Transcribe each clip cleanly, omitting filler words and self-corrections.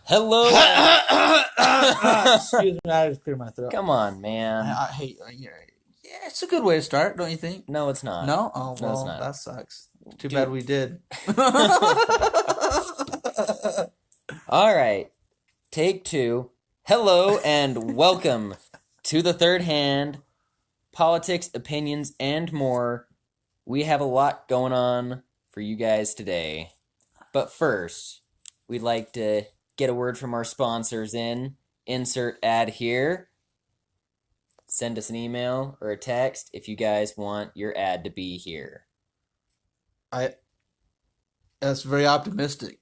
Hello. Excuse me, I just cleared my throat. Come on, man. I hate. Yeah, it's a good way to start, don't you think? No, it's not. No? Oh, No, it's well, not. that sucks. Too Dude. bad we did. All right. Take two. Hello and welcome to the Third Hand. Politics, opinions, and more. We have a lot going on for you guys today. But first, we'd like to get a word from our sponsors in. Insert ad here. Send us an email or a text if you guys want your ad to be here. That's very optimistic.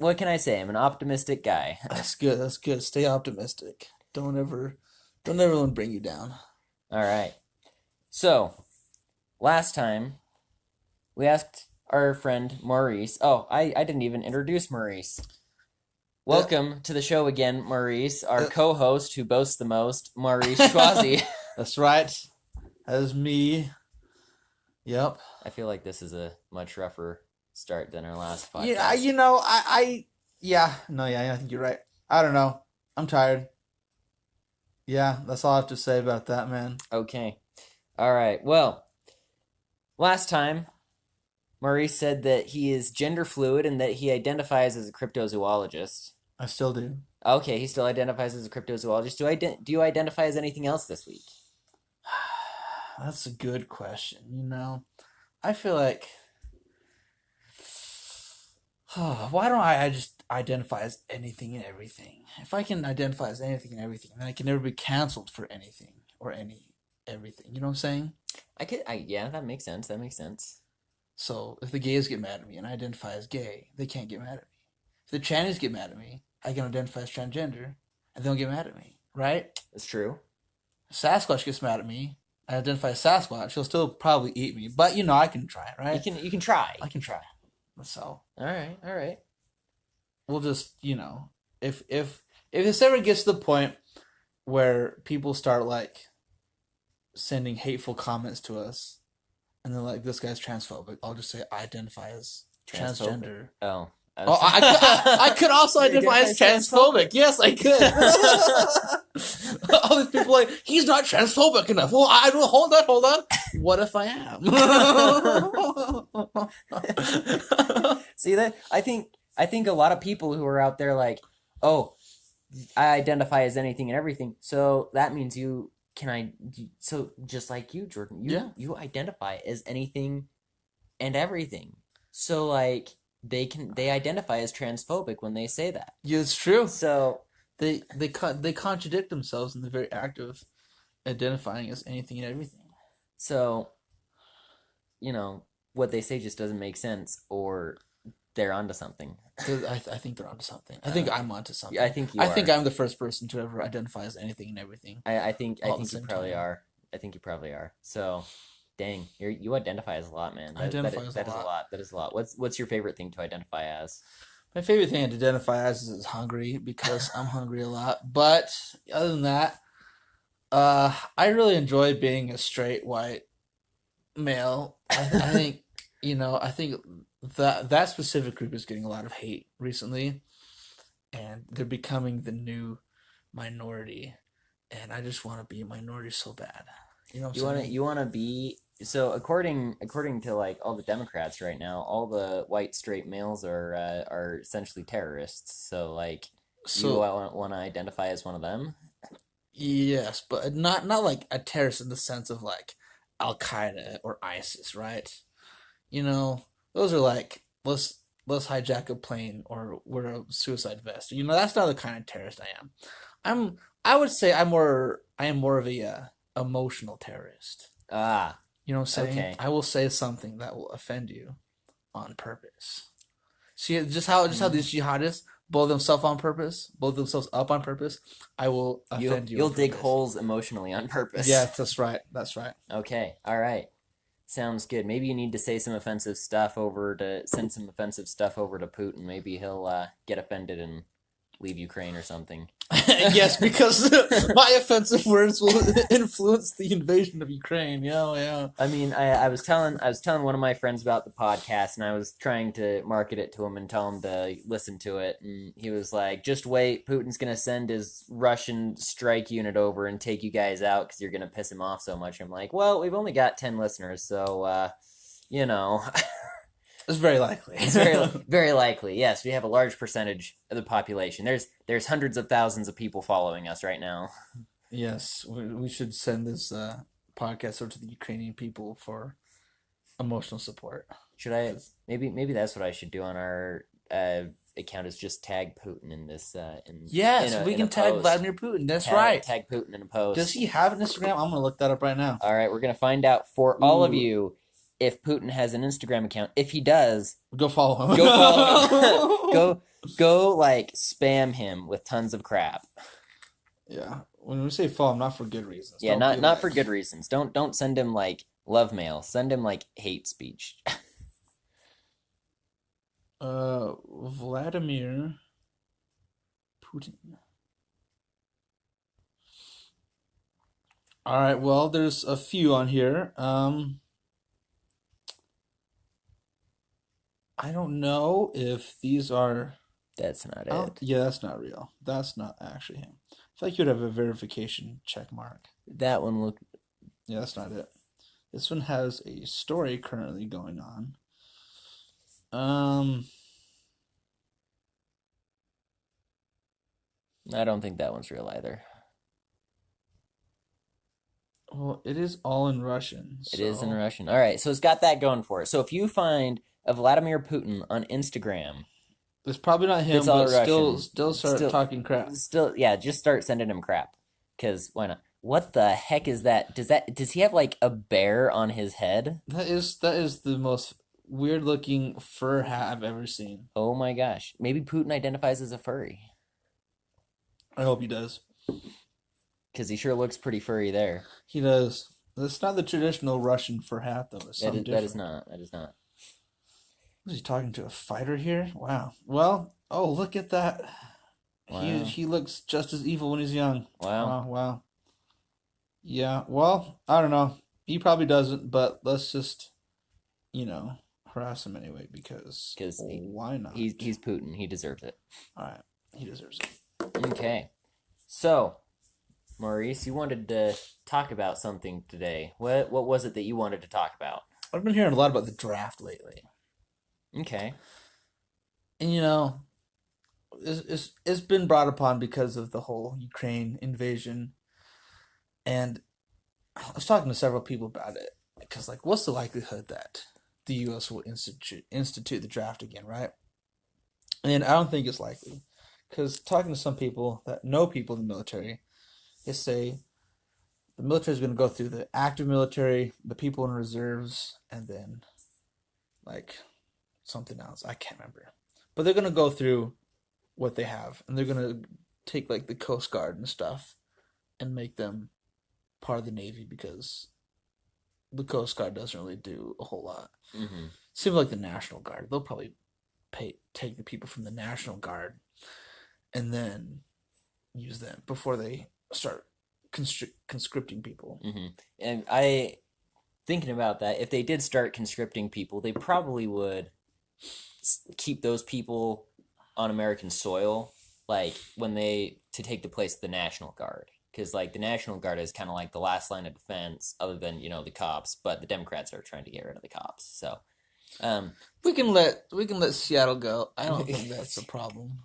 What can I say? I'm an optimistic guy. That's good. That's good. Stay optimistic. Don't ever let them bring you down. All right. So, last time we asked our friend Maurice. Oh, I didn't even introduce Maurice. Welcome to the show again, Maurice, our co-host who boasts the most, Maurice Schwazi. That's right. That is me. Yep. I feel like this is a much rougher start than our last podcast. Yeah, I think you're right. I don't know. I'm tired. Yeah, that's all I have to say about that, man. Okay. All right. Well, last time, Maurice said that he is gender fluid and that he identifies as a cryptozoologist. I still do. Okay, he still identifies as a cryptozoologist. Do you identify as anything else this week? That's a good question. I feel like, why don't I just identify as anything and everything? If I can identify as anything and everything, then I can never be canceled for anything or everything. You know what I'm saying? Yeah, that makes sense. That makes sense. So if the gays get mad at me and I identify as gay, they can't get mad at me. If the trannies get mad at me, I can identify as transgender and they don't get mad at me, right? That's true. If Sasquatch gets mad at me, I identify as Sasquatch, he'll still probably eat me. But I can try, right? You can try. I can try. So all right. We'll just, if this ever gets to the point where people start like sending hateful comments to us and they're like, this guy's transphobic, I'll just say I identify as transgender. Oh. I could also identify as transphobic. Yes, I could. All these people are like, he's not transphobic enough. Well, hold on. What if I am? See that? I think a lot of people who are out there like, oh, I identify as anything and everything. So that means so just like you, Jordan, you identify as anything and everything. So like they identify as transphobic when they say that. Yeah, it's true. So they contradict themselves in the very act of identifying as anything and everything. So, what they say just doesn't make sense, or they're onto something. I think they're onto something. I think I'm onto something. Yeah, I think you are. I think I'm the first person to ever identify as anything and everything. I think you probably are. I think you probably are. So, dang, you identify as a lot, man. That is a lot. That is a lot. What's your favorite thing to identify as? My favorite thing to identify as is hungry because I'm hungry a lot. But other than that, I really enjoy being a straight white male. I think I think that specific group is getting a lot of hate recently, and they're becoming the new minority. And I just want to be a minority so bad. You know what I'm saying? You want to be. So according to like all the Democrats right now, all the white straight males are essentially terrorists. So like, you want to identify as one of them? Yes, but not like a terrorist in the sense of like Al Qaeda or ISIS, right? Those are like let's hijack a plane or wear a suicide vest. That's not the kind of terrorist I am. I would say I am more of a emotional terrorist. Ah. You know what I'm saying? Okay. I will say something that will offend you on purpose. See just how these jihadists blow themselves up on purpose. I will offend you. You'll dig holes emotionally on purpose. Yes, that's right. Okay. All right. Sounds good. Maybe you need to say some offensive stuff send some offensive stuff over to Putin. Maybe he'll get offended and leave Ukraine or something. Yes, because my offensive words will influence the invasion of Ukraine. Yeah. I mean, I was telling one of my friends about the podcast, and I was trying to market it to him and tell him to listen to it, and he was like, "Just wait, Putin's gonna send his Russian strike unit over and take you guys out because you're gonna piss him off so much." I'm like, "Well, we've only got 10 listeners, so you know." It's very likely. It's very likely. Yes, we have a large percentage of the population. There's hundreds of thousands of people following us right now. Yes, we should send this podcast over to the Ukrainian people for emotional support. Should I maybe that's what I should do on our account is just tag Putin in this Yes, we in can a tag post. Vladimir Putin. That's right. Tag Putin in a post. Does he have an Instagram? I'm gonna look that up right now. All right, we're gonna find out for all of you if Putin has an Instagram account. If he does, go follow him. Go follow him. go like spam him with tons of crap. Yeah, when we say follow him, not for good reasons. Yeah, not for good reasons. Don't send him like love mail. Send him like hate speech. Vladimir Putin. All right, well, there's a few on here. I don't know if these are. That's not Oh, it. yeah, that's not real. That's not actually him. I feel like you'd have a verification check mark. That one looked. Yeah, that's not it. This one has a story currently going on. I don't think that one's real either. Well, it is all in Russian. It is in Russian. All right, so it's got that going for it. So if you find a Vladimir Putin on Instagram, it's probably not him, it's all but Russian. still start talking crap. Yeah, just start sending him crap. Because why not? What the heck is that? Does he have like a bear on his head? That is the most weird looking fur hat I've ever seen. Oh my gosh. Maybe Putin identifies as a furry. I hope he does. Because he sure looks pretty furry there. He does. It's not the traditional Russian fur hat, though. It's something different. That is not. Was he talking to a fighter here? Wow. Well, oh, look at that. Wow. He looks just as evil when he's young. Wow. Wow. Yeah, well, I don't know. He probably doesn't, but let's just, harass him anyway because why not? He's Putin. He deserves it. All right. He deserves it. Okay. So, Maurice, you wanted to talk about something today. What was it that you wanted to talk about? I've been hearing a lot about the draft lately. Okay. And it's been brought upon because of the whole Ukraine invasion. And I was talking to several people about it because, like, what's the likelihood that the U.S. will institute the draft again, right? And I don't think it's likely because talking to some people that know people in the military, they say the military is going to go through the active military, the people in reserves, and then like something else. I can't remember, but they're going to go through what they have, and they're going to take like the Coast Guard and stuff and make them part of the Navy because the Coast Guard doesn't really do a whole lot. Mm-hmm. Seems like the National Guard. They'll probably take the people from the National Guard and then use them before they start conscripting people. Mm-hmm. And thinking about that, if they did start conscripting people, they probably would keep those people on American soil, like to take the place of the National Guard. Because like the National Guard is kind of like the last line of defense, other than the cops. But the Democrats are trying to get rid of the cops. So we can let Seattle go. I don't think that's a problem.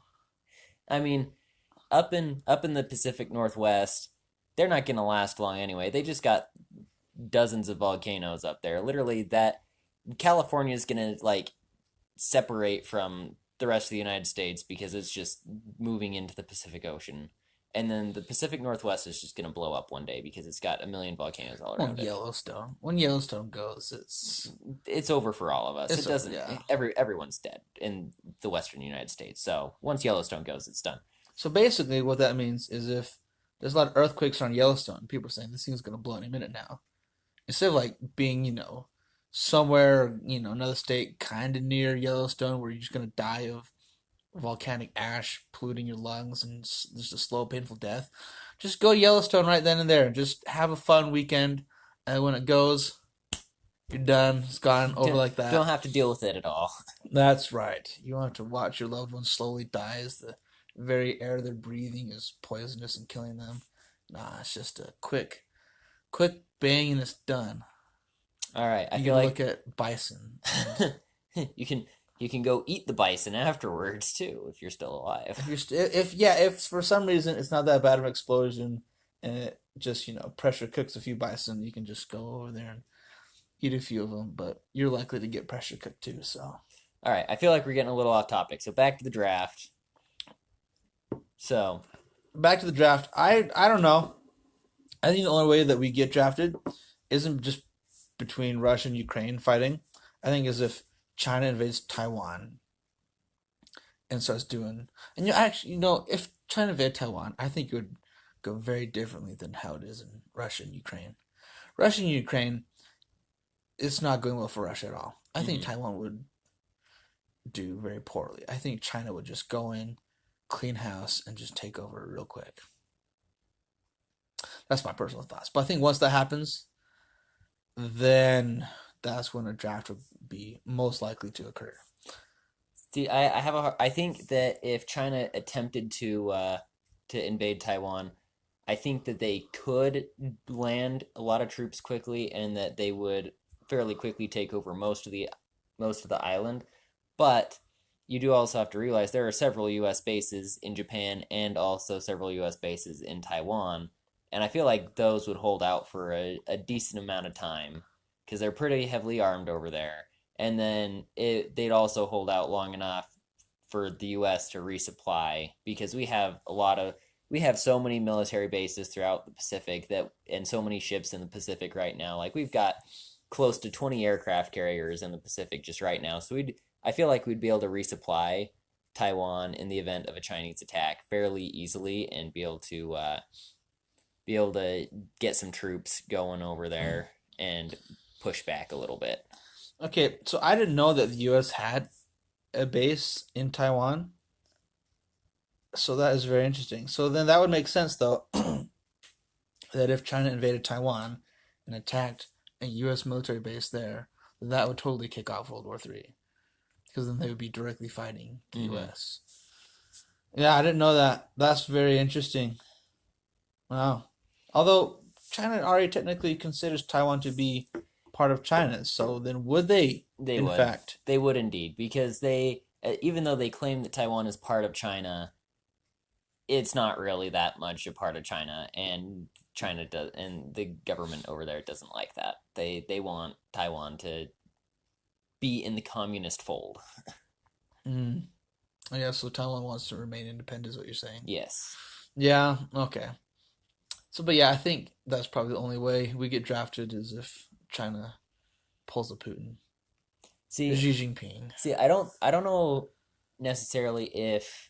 I mean, up in the Pacific Northwest, they're not going to last long anyway. They just got dozens of volcanoes up there. Literally, that California is going to like separate from the rest of the United States because it's just moving into the Pacific Ocean. And then the Pacific Northwest is just going to blow up one day because it's got a million volcanoes all around it. When Yellowstone goes, it's over for all of us. It doesn't. Yeah. Everyone's dead in the Western United States. So once Yellowstone goes, it's done. So basically, what that means is if there's a lot of earthquakes on Yellowstone, people are saying this thing's going to blow any minute now. Instead of like being, somewhere, another state kind of near Yellowstone where you're just going to die of volcanic ash polluting your lungs and just a slow, painful death. Just go Yellowstone right then and there. Just have a fun weekend. And when it goes, you're done. It's gone over like Don't that. have to deal with it at all. That's right. You don't have to watch your loved one slowly die as the very air they're breathing is poisonous and killing them. Nah, it's just a quick bang and it's done. All right, I You feel can like look at bison and you can go eat the bison afterwards too if you're still alive. if for some reason it's not that bad of an explosion and it just pressure cooks a few bison, you can just go over there and eat a few of them. But you're likely to get pressure cooked too. So All right, I feel like we're getting a little off topic. So back to the draft. So, back to the draft. I don't know. I think the only way that we get drafted isn't just between Russia and Ukraine fighting. I think is if China invades Taiwan and starts doing, and if China invaded Taiwan, I think it would go very differently than how it is in Russia and Ukraine. Russia and Ukraine, it's not going well for Russia at all. I think mhm. Taiwan would do very poorly. I think China would just go in, clean house, and just take over real quick. That's my personal thoughts. But I think once that happens, then that's when a draft would be most likely to occur. See, I have I think that if China attempted to invade Taiwan, I think that they could land a lot of troops quickly and that they would fairly quickly take over most of the island. But you do also have to realize there are several US bases in Japan and also several US bases in Taiwan. And I feel like those would hold out for a decent amount of time because they're pretty heavily armed over there. And then they'd also hold out long enough for the US to resupply because we have so many military bases throughout the Pacific that and so many ships in the Pacific right now. Like we've got close to 20 aircraft carriers in the Pacific just right now. So I feel like we'd be able to resupply Taiwan in the event of a Chinese attack fairly easily and be able to get some troops going over there and push back a little bit. Okay, so I didn't know that the U.S. had a base in Taiwan. So that is very interesting. So then that would make sense, though, that if China invaded Taiwan and attacked a U.S. military base there, that would totally kick off World War III. Because then they would be directly fighting the Mm-hmm. U.S. Yeah, I didn't know that. That's very interesting. Wow. Although China already technically considers Taiwan to be part of China, so then would they, They in would. fact? They would indeed because even though they claim that Taiwan is part of China, it's not really that much a part of China, and China does, and the government over there doesn't like that. They want Taiwan to be in the communist fold. Mm. Yeah, so Taiwan wants to remain independent, is what you're saying. Yes. Yeah, okay. So, but yeah, I think that's probably the only way we get drafted is if China pulls a Putin. See, Xi Jinping. I don't know necessarily if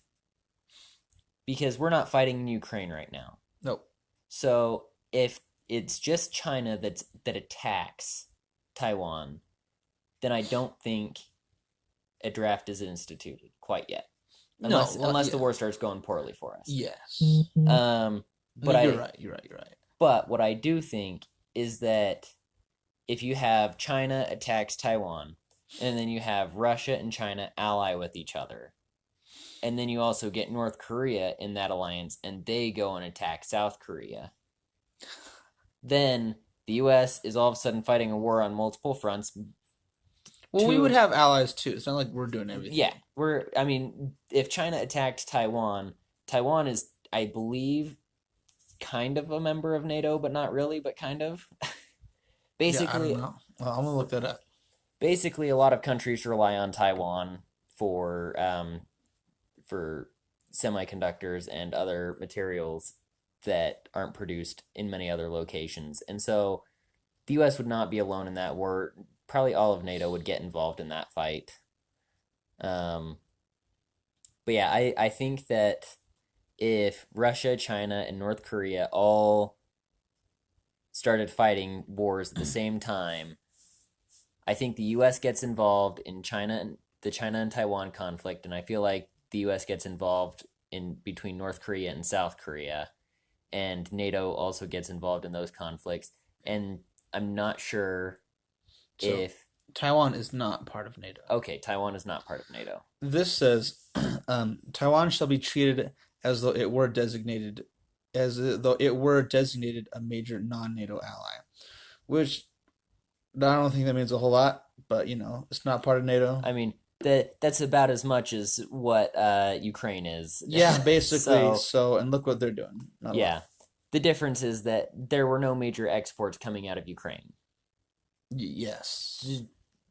because we're not fighting in Ukraine right now. Nope. So if it's just China that attacks Taiwan, then I don't think a draft is instituted quite yet, No, well, unless the yeah. war starts going poorly for us. Yes. Um, but No, you're right. You're right. You're right. but what I do think is that if you have China attacks Taiwan, and then you have Russia and China ally with each other, and then you also get North Korea in that alliance, and they go and attack South Korea, then the U.S. is all of a sudden fighting a war on multiple fronts. Well, we would have allies too. It's not like we're doing everything. Yeah, I mean, if China attacked Taiwan, Taiwan is, I believe, kind of a member of NATO, but not really, but kind of. Yeah, I don't basically, know. Well, I'm gonna look that up. basically, a lot of countries rely on Taiwan for semiconductors and other materials that aren't produced in many other locations. And so the US would not be alone in that war. Probably all of NATO would get involved in that fight. Um, but yeah, I think that if Russia, China, and North Korea all started fighting wars at the same time, I think the US gets involved in the China and Taiwan conflict, and I feel like the U.S. gets involved in between North Korea and South Korea, and NATO also gets involved in those conflicts. And I'm not sure So if Taiwan is not part of NATO. okay, Taiwan is not part of NATO. This says Taiwan shall be treated as though it were designated a major non-NATO ally, which I don't think that means a whole lot, but it's not part of NATO. I mean, that's about as much as what Ukraine is. Yeah, basically. So, So, and look what they're doing. Not a lot. yeah. The difference is that there were no major exports coming out of Ukraine. Yes.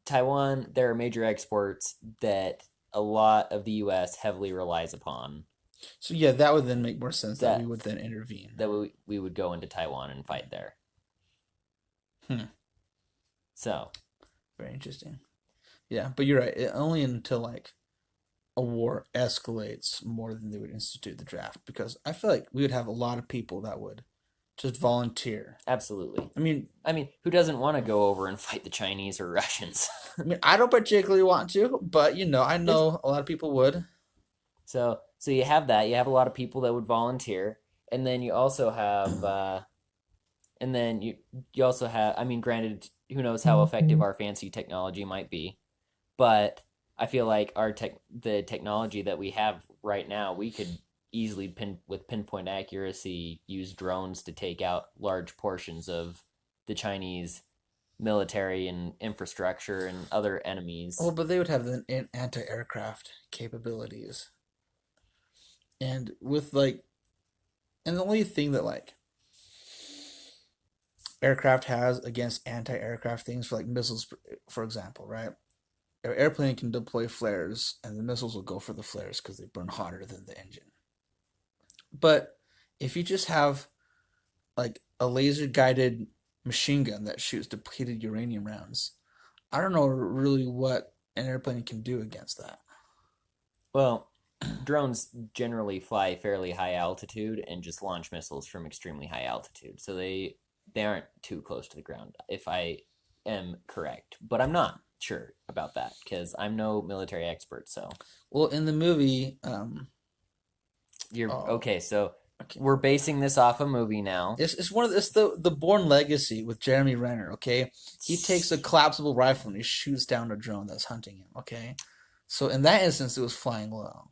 Taiwan, there are major exports that a lot of the U.S. heavily relies upon. So yeah, that would then make more sense that we That would then intervene. that we would go into Taiwan and fight there. So, Very interesting. Yeah, but you're right. Only until like a war escalates more than they would institute the draft, because I feel like we would have a lot of people that would just volunteer. absolutely. I mean, Who doesn't want to go over and fight the Chinese or Russians? I don't particularly want to, but I know a lot of people would. So you have that. You have a lot of people that would volunteer, and then you also have, you also have. I mean, granted, who knows how effective our fancy technology might be, but I feel like the technology that we have right now, we could easily with pinpoint accuracy use drones to take out large portions of the Chinese military and infrastructure and other enemies. Well, but they would have the anti-aircraft capabilities. And and the only thing that aircraft has against anti-aircraft things, for like missiles, for example, right? An airplane can deploy flares, and the missiles will go for the flares because they burn hotter than the engine. But if you just have like a laser-guided machine gun that shoots depleted uranium rounds, I don't know really what an airplane can do against that. Well, drones generally fly fairly high altitude and just launch missiles from extremely high altitude, so they aren't too close to the ground, if I am correct. But I'm not sure about that because I'm no military expert. So, well, in the movie, you're okay. So we're basing this off a movie now. It's the Bourne Legacy with Jeremy Renner. Okay, he takes a collapsible rifle and he shoots down a drone that's hunting him. Okay, so in that instance, it was flying low.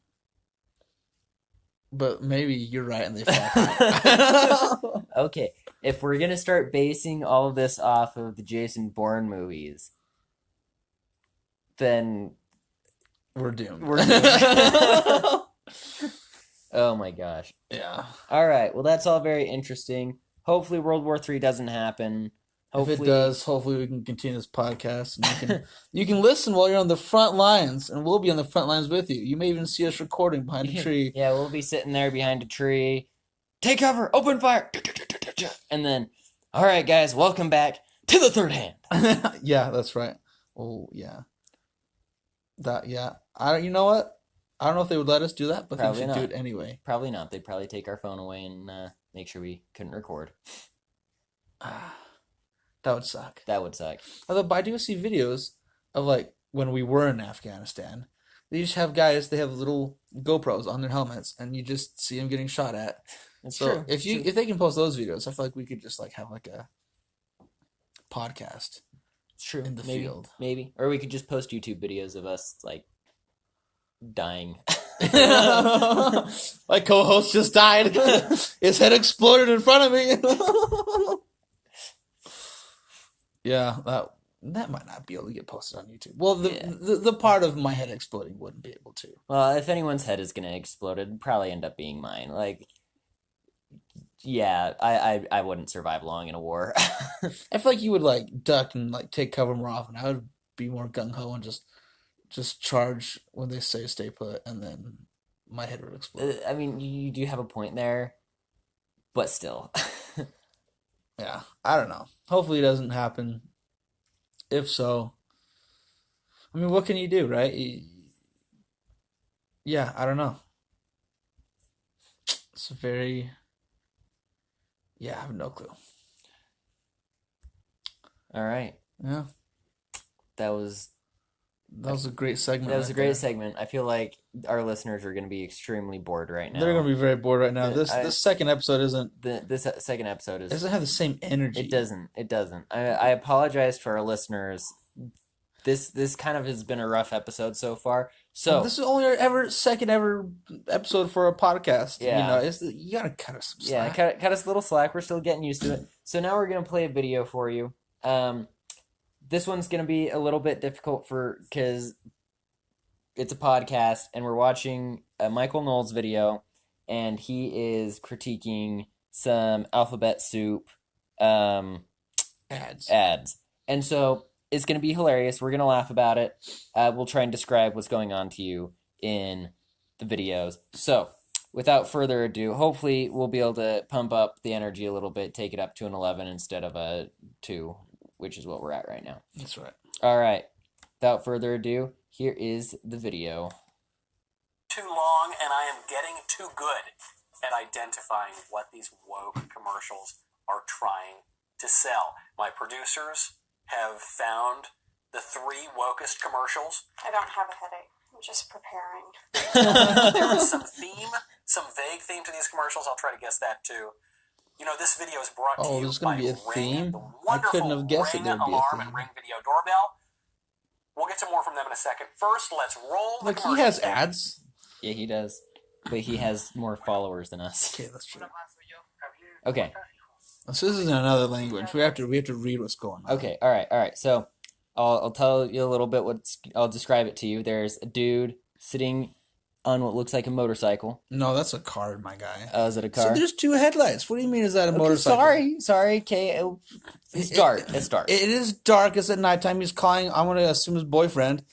But maybe you're right, and they fly high. Okay, if we're gonna start basing all of this off of the Jason Bourne movies, then we're doomed. We're doomed. Oh my gosh. Yeah. All right. Well, that's all very interesting. Hopefully, World War III doesn't happen. Hopefully, if it does, hopefully we can continue this podcast, and you can listen while you're on the front lines, and we'll be on the front lines with you. You may even see us recording behind a tree. Yeah, we'll be sitting there behind a tree. Take cover, open fire, and then, all right, guys, welcome back to the third hand. Yeah, that's right. Oh, yeah. You know what? I don't know if they would let us do that, but they should do it anyway. Probably not. They'd probably take our phone away and make sure we couldn't record. That would suck. That would suck. Although I do see videos of when we were in Afghanistan. They just have guys. They have little GoPros on their helmets, and you just see them getting shot at. That's true. If they can post those videos, I feel like we could just have a podcast. It's true. In the field, maybe, or we could just post YouTube videos of us dying. My co-host just died. His head exploded in front of me. Yeah, that might not be able to get posted on YouTube. Well, the part of my head exploding wouldn't be able to. Well, if anyone's head is gonna explode, it'd probably end up being mine. Yeah, I wouldn't survive long in a war. I feel like you would duck and take cover more often. I would be more gung ho and just charge when they say stay put, and then my head would explode. I mean, you do have a point there, but still. Yeah, I don't know. Hopefully it doesn't happen. If so, I mean, what can you do, right? Yeah, I don't know. It's very... Yeah, I have no clue. All right. Yeah. That was That was a great segment. That was a right great there. segment. I feel like our listeners are going to be extremely bored right now. They're gonna be very bored right now. The- This second episode This second episode is. doesn't have the same energy. It doesn't. It doesn't. I apologize to our listeners. This kind of has been a rough episode so far. So This is only our second ever episode for a podcast. Yeah. You know, you gotta cut us some yeah, slack. cut us a little slack. We're still getting used to it. So now we're gonna play a video for you. This one's gonna be a little bit difficult because it's a podcast and we're watching a Michael Knowles video, and he is critiquing some Alphabet Soup Ads. and so it's gonna be hilarious. We're gonna laugh about it. We'll try and describe what's going on to you in the videos. So without further ado, hopefully we'll be able to pump up the energy a little bit, take it up to an 11 instead of a 2, which is what we're at right now. That's right. All right. Without further ado, here is the video. Too long, and I am getting too good at identifying what these woke commercials are trying to sell. My producers have found the 3 wokest commercials. I don't have a headache. I'm just preparing. There is some theme, some vague theme to these commercials. I'll try to guess that too. You know, this video is brought to you There's by gonna be a Ring, theme? the I wonderful couldn't have guessed Ring that there'd be a alarm theme. and Ring video doorbell. We'll get to more from them in a second. First, let's roll the Like, he commercial. has ads. Yeah, he does. But he has more followers than us. Okay, that's true. Okay. So this is in another language. We have to read what's going on. Okay. All right. So I'll tell you a little bit I'll describe it to you. There's a dude sitting on what looks like a motorcycle. No, that's a car, my guy. Oh, is it a So car? there's 2 headlights. What do you mean is that a Okay, motorcycle? sorry. Okay, it's dark. It's dark. It is dark. It's at nighttime. He's calling, I'm going to assume his boyfriend,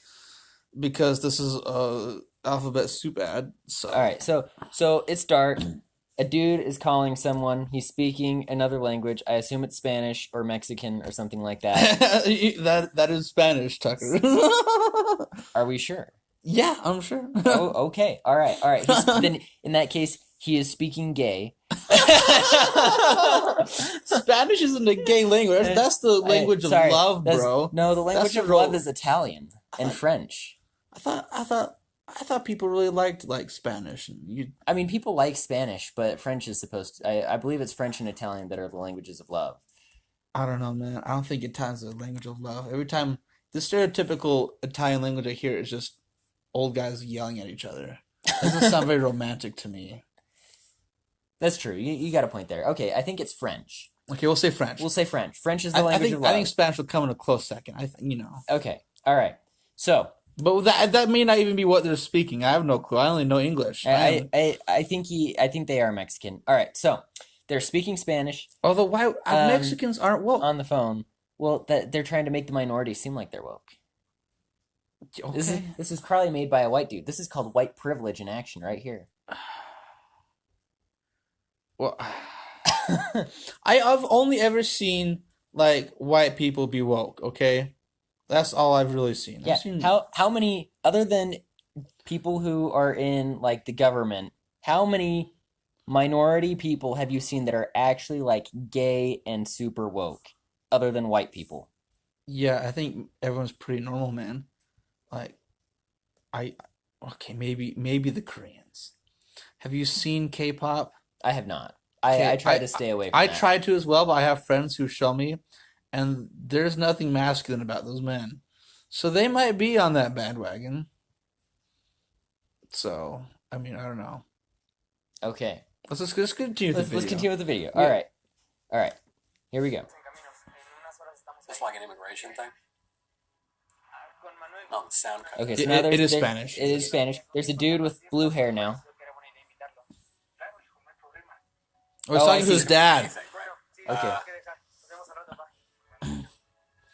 because this is a Alphabet Soup ad. So. All right. So it's dark. A dude is calling someone. He's speaking another language. I assume it's Spanish or Mexican or something like that. that is Spanish, Tucker. Are we sure? Yeah, I'm sure. Oh, okay. All right. Then in that case, he is speaking gay. Spanish isn't a gay language. That's the language of Sorry, love, bro. No, the language That's the of role. love is Italian and French. I thought people really liked Spanish. I mean, people like Spanish, but French is supposed to. I believe it's French and Italian that are the languages of love. I don't know, man. I don't think Italian's a language of love. Every time the stereotypical Italian language I hear is just old guys yelling at each other. It doesn't sound very romantic to me. That's true. You got a point there. Okay, I think it's French. Okay, we'll say French. We'll say French. French is the I language of love. think Spanish will come in a close second. Okay. All right. So But that may not even be what they're speaking. I have no clue. I only know English. I think they are Mexican. All right. So they're speaking Spanish Although why Mexicans aren't woke? on the phone. Well, they're trying to make the minority seem like they're woke. Okay. This is probably made by a white dude. This is called white privilege in action right here. Well, I've only ever seen like white people be woke. Okay, that's all I've really seen. Yeah. I've seen, How many other than people who are in like the government? How many minority people have you seen that are actually like gay and super woke, other than white people? Yeah, I think everyone's pretty normal, man. Like, maybe the Koreans. Have you seen K-pop? I have not. Okay, I try to stay away from I that. try to as well, but I have friends who show me, and there's nothing masculine about those men. So they might be on that bandwagon. So, I mean, I don't know. Okay. Let's continue the video. Let's continue with the video. Yeah. All right. Here we go. Is this like an immigration thing? No, the sound cut. Okay, so It- now it is Spanish. It is Spanish. There's a dude with blue hair now. I was Oh, I talking to his see. dad. Anything, right? Okay.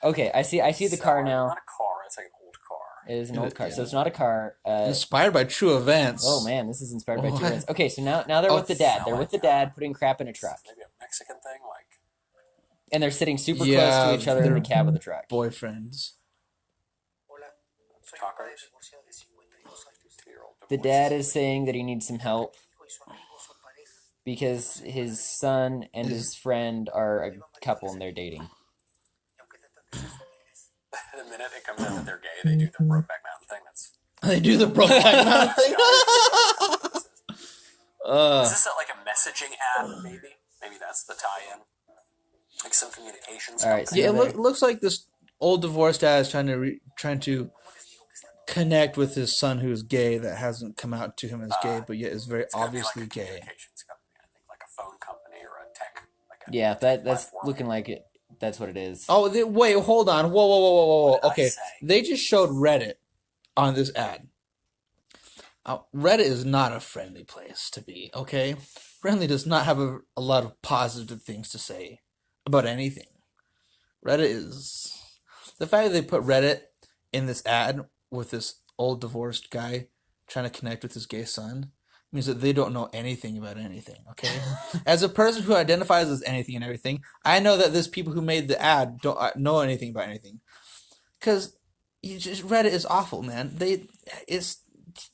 Okay, I see the car now. Not a car. It's like an old car. It is an old car, Yeah. so it's not a car. Inspired by true events. Oh man, this is inspired by two What? events. Okay, so now they're Oh, with the dad. They're with the dad putting crap in a truck, Maybe a Mexican thing, like and they're sitting super Yeah, close to each other in they're the cab of the truck. boyfriends. tacos. 2-year-old The divorce. dad is saying that he needs some help because his son and his friend are a couple and they're dating. In a minute, it, it comes out that they're gay. They do the Brokeback Mountain thing. They do the Brokeback Mountain thing. Is this like a messaging app, maybe? Maybe that's the tie-in. Like some communications. All right, company. Yeah, it looks like this old divorced dad is trying to connect with his son who's gay that hasn't come out to him as gay, but yet is very It's gonna be obviously like a gay. communications company, I think, like a phone company or a tech. Like a Yeah, that's platform. looking like it. That's what it is. Oh, wait, hold on. Whoa. What did I Okay, say? they just showed Reddit on this ad. Reddit is not a friendly place to be, okay? Friendly does not have a lot of positive things to say about anything. Reddit is... The fact that they put Reddit in this ad with this old divorced guy trying to connect with his gay son means that they don't know anything about anything, okay? As a person who identifies as anything and everything, I know that these people who made the ad don't know anything about anything. Because Reddit is awful, man.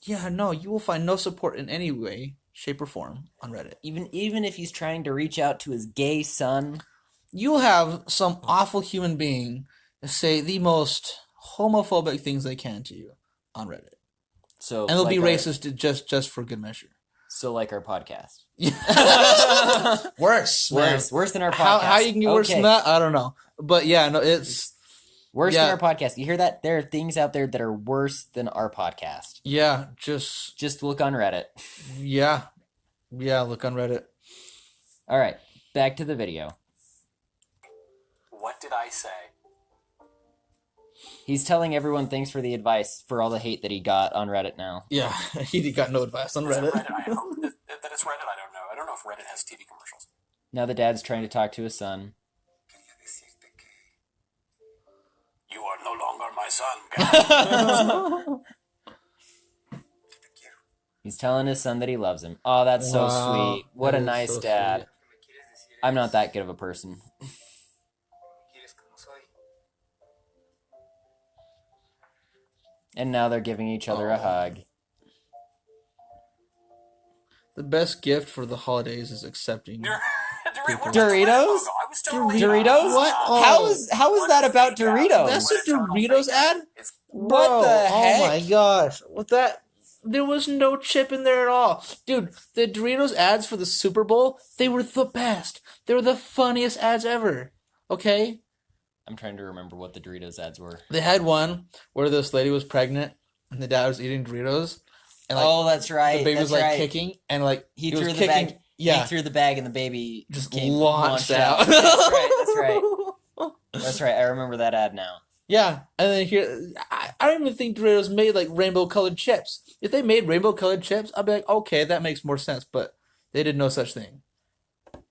You will find no support in any way, shape, or form on Reddit. Even if he's trying to reach out to his gay son, You'll have some awful human being say the most homophobic things they can to you on Reddit. so And they'll be like racist just for good measure. So like our podcast. Worse, man. Worse than our podcast. How you can get worse than that? I don't know. But yeah, no, it's worse yeah. than our podcast. You hear that? There are things out there that are worse than our podcast. just look on Reddit. yeah. Look on Reddit. All right, back to the video. What did I say? He's telling everyone thanks for the advice for all the hate that he got on Reddit now. Yeah, he got no advice on Is it Reddit. Reddit? I hope that it's Reddit. I don't know. I don't know if Reddit has TV commercials. Now the dad's trying to talk to his son. You are no longer my son, guy. He's telling his son that he loves him. Oh, that's so Wow, sweet. What that a is nice so dad. sweet. I'm not that good of a person. And now they're giving each other a hug. The best gift for the holidays is accepting. Doritos? I was totally Doritos? What? Oh. How is that about Doritos? That's a Doritos ad? It's What Bro, the heck? Oh my gosh. What that? There was no chip in there at all. Dude, the Doritos ads for the Super Bowl, they were the best. They were the funniest ads ever. Okay? I'm trying to remember what the Doritos ads were. They had one where this lady was pregnant and the dad was eating Doritos. And like, Oh, that's right. the baby was that's like right. kicking and like He was threw the kicking. bag. Yeah. He threw the bag and the baby Just came launched out. That's right. That's right. That's right. I remember that ad now. Yeah, and then here, I don't even think Doritos made like rainbow colored chips. If they made rainbow colored chips, I'd be like, okay, that makes more sense. But they did no such thing.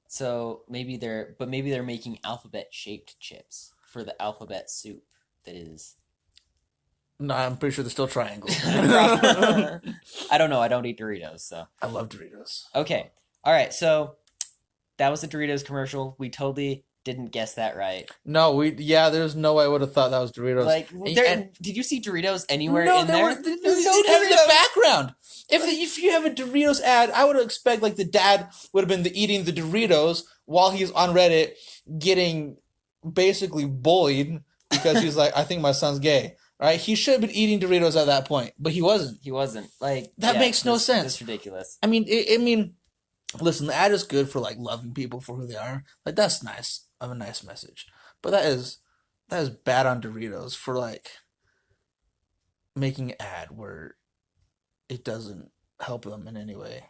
So maybe they're making alphabet shaped chips for the alphabet soup that is. No, I'm pretty sure they're still triangles. I don't know. I don't eat Doritos, so. I love Doritos. Okay. All right. So that was the Doritos commercial. We totally didn't guess that right. No, there's no way I would have thought that was Doritos. Like, And- did you see Doritos anywhere no, in there? They didn't have in the background. If you have a Doritos ad, I would expect like the dad would have been eating the Doritos while he's on Reddit getting basically bullied because he's like, I think my son's gay. Right? He should have been eating Doritos at that point, but he wasn't. He wasn't. Like That makes no sense. That's ridiculous. I mean, listen, the ad is good for like loving people for who they are. Like that's nice. I have a nice message. But that is bad on Doritos for like making an ad where it doesn't help them in any way.